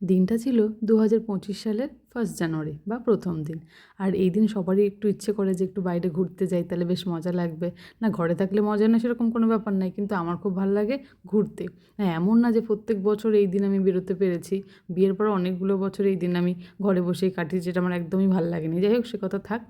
দিনটা ছিল 2025 সালের 1 জানুয়ারি বা প্রথম দিন। আর এই দিন সবারই একটু ইচ্ছে করে যে একটু বাইরে ঘুরতে যাই, তাহলে বেশ মজা লাগবে। না ঘরে থাকলে মজা না সেরকম কোনো ব্যাপার নাই, কিন্তু আমার খুব ভালো লাগে ঘুরতে। হ্যাঁ, এমন না যে প্রত্যেক বছর এই দিন আমি বেরোতে পেরেছি। বিয়ের পর অনেকগুলো বছর এই দিন আমি ঘরে বসেই কাটিয়েছি, যেটা আমার একদমই ভালো লাগেনি। যাই হোক, সে কথা থাক।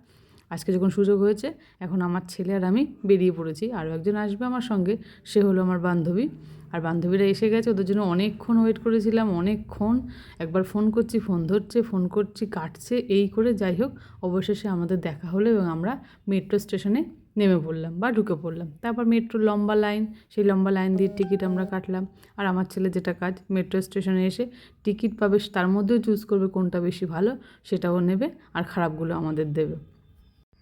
আজকে যখন সুযোগ হয়েছে, এখন আমার ছেলে আর আমি বেরিয়ে পড়েছি। আরও একজন আসবে আমার সঙ্গে, সে হলো আমার বান্ধবী। আর বান্ধবীরা এসে গেছে, ওদের জন্য অনেকক্ষণ ওয়েট করেছিলাম, অনেকক্ষণ। একবার ফোন করছি, ফোন ধরছে, ফোন করছি, কাটছে, এই করে যাই হোক অবশেষে আমাদের দেখা হলো এবং আমরা মেট্রো স্টেশনে নেমে পড়লাম বা ঢুকে পড়লাম। তারপর মেট্রোর লম্বা লাইন, সেই লম্বা লাইন দিয়ে টিকিট আমরা কাটলাম। আর আমার ছেলে যেটা কাজ, মেট্রো স্টেশনে এসে টিকিট পাবে, তার মধ্যেও চুজ করবে কোনটা বেশি ভালো, সেটাও নেবে আর খারাপগুলো আমাদের দেবে।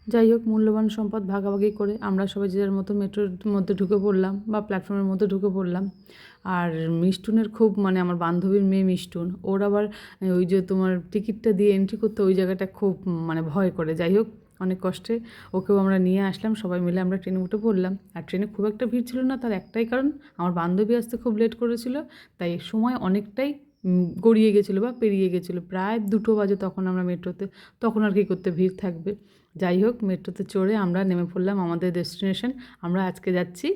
যাই হোক, মূল্যবান সম্পদ ভাগাভাগি করে আমরা সবাই যে যার মতো মেট্রোর মধ্যে ঢুকে পড়লাম বা প্ল্যাটফর্মের মধ্যে ঢুকে পড়লাম। আর মিষ্টুনের খুব মানে আমার বান্ধবীর মেয়ে মিষ্টুন, ওর আবার ওই যে তোমার টিকিটটা দিয়ে এন্ট্রি করতে ওই জায়গাটা খুব মানে ভয় করে। যাই হোক, অনেক কষ্টে ওকেও আমরা নিয়ে আসলাম, সবাই মিলে আমরা ট্রেনে উঠে পড়লাম। আর ট্রেনে খুব একটা ভিড় ছিল না, তার একটাই কারণ আমার বান্ধবী আসতে খুব লেট করেছিল, তাই সময় অনেকটাই গড়িয়ে গেছিলো বা পেরিয়ে গেছিলো। প্রায় 2টো বাজে তখন আমরা মেট্রোতে, তখন আর কি করতে ভিড় থাকবে। যাই হোক, মেট্রোতে চড়ে আমরা নেমে পড়লাম আমাদের ডেস্টিনেশন। আমরা আজকে যাচ্ছি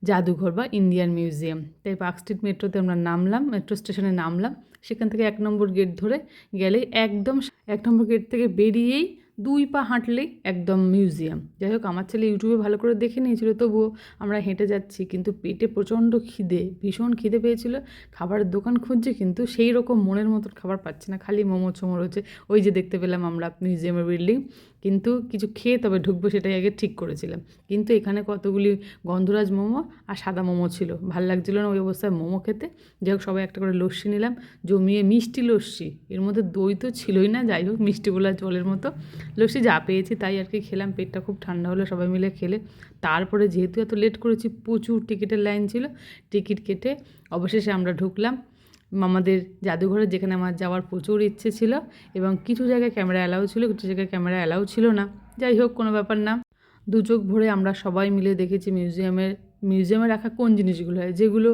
জাদুঘর বা ইন্ডিয়ান মিউজিয়াম। তাই পার্ক স্ট্রিট মেট্রোতে আমরা নামলাম, মেট্রো স্টেশনে নামলাম। সেখান থেকে 1 নম্বর গেট ধরে গেলেই একদম 1 নম্বর গেট থেকে বেরিয়েই 2 পা হাঁটলেই একদম মিউজিয়াম। যাই হোক, আমার ছেলে ইউটিউবে ভালো করে দেখে নিয়েছিল, তবুও আমরা হেঁটে যাচ্ছি, কিন্তু পেটে প্রচণ্ড খিদে, ভীষণ খিদে পেয়েছিল। খাবারের দোকান খুঁজছে, কিন্তু সেই রকম মনের মতন খাবার পাচ্ছি না, খালি মোমো ছোমো রয়েছে। ওই যে দেখতে পেলাম আমরা মিউজিয়ামের বিল্ডিং, কিন্তু কিছু খেয়ে তবে ঢুকবো সেটাই আগে ঠিক করেছিলাম। কিন্তু এখানে কতগুলি গন্ধরাজ মোমো আর সাদা মোমো ছিল, ভাল লাগছিল না ওই অবস্থায় মোমো খেতে। যাই হোক, সবাই একটা করে লস্যি নিলাম, জমিয়ে মিষ্টি লস্যি, এর মধ্যে দই তো ছিলই না। যাই হোক, মিষ্টি গোলা জলের মতো লস্যি যা পেয়েছি তাই আর কি খেলাম। পেটটা খুব ঠান্ডা হলো সবাই মিলে খেলে। তারপরে যেহেতু এত লেট করেছি, প্রচুর টিকিটের লাইন ছিল, টিকিট কেটে অবশেষে আমরা ঢুকলাম আমাদের জাদুঘরে, যেখানে আমার যাওয়ার প্রচুর ইচ্ছে ছিল। এবং কিছু জায়গায় ক্যামেরা অ্যালাউ ছিল, কিছু জায়গায় ক্যামেরা অ্যালাউ ছিল না। যাই হোক, কোনো ব্যাপার না। 2 চোখ ভরে আমরা সবাই মিলে দেখেছি মিউজিয়ামে রাখা কোন জিনিসগুলো হয়, যেগুলো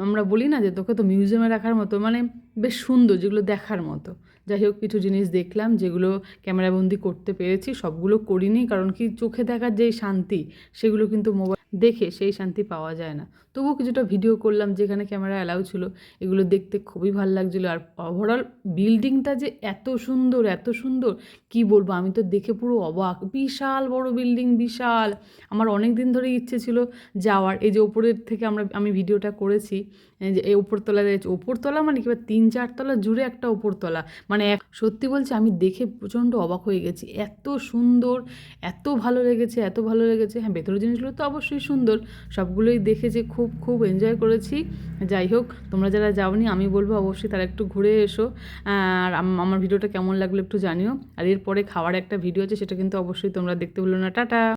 আমরা বলি না যে তোকে তো মিউজিয়ামে রাখার মতো, মানে বেশ সুন্দর, যেগুলো দেখার মতো। যাই হোক, কিছু জিনিস দেখলাম যেগুলো ক্যামেরাবন্দি করতে পেরেছি, সবগুলো করিনি, কারণ কি চোখে দেখার যেই শান্তি, সেগুলো কিন্তু মোবাইল দেখে সেই শান্তি পাওয়া যায় না। তবুও কিছুটা ভিডিও করলাম যেখানে ক্যামেরা অ্যালাউ ছিল। এগুলো দেখতে খুবই ভালো লাগছিলো। আর ওভারঅল বিল্ডিংটা যে এত সুন্দর, এত সুন্দর, কি বলবো, আমি তো দেখে পুরো অবাক। বিশাল বড় বিল্ডিং, বিশাল। আমার অনেক দিন ধরে ইচ্ছে ছিল যাওয়ার। এই যে ওপরের থেকে আমি ভিডিওটা করেছি, যে এই ওপরতলায় রয়েছে, ওপরতলা মানে কি 3-4 তলা জুড়ে একটা ওপরতলা, মানে সত্যি বলছি, আমি দেখে প্রচণ্ড অবাক হয়ে গেছি। এত সুন্দর, এত ভালো লেগেছে, এত ভালো লেগেছে। হ্যাঁ, ভেতরের জিনিসগুলো তো অবশ্যই সুন্দর, সবগুলোই দেখেছি, খুব খুব এনজয় করেছি। যাই হোক, তোমরা যারা যাওনি, আমি বলবো অবশ্যই তারা একটু ঘুরে এসো। আর আমার ভিডিওটা কেমন লাগলো একটু জানিও। আর এরপরে খাওয়ার একটা ভিডিও আছে, সেটা কিন্তু অবশ্যই তোমরা দেখতে ভুলো না। টাটা।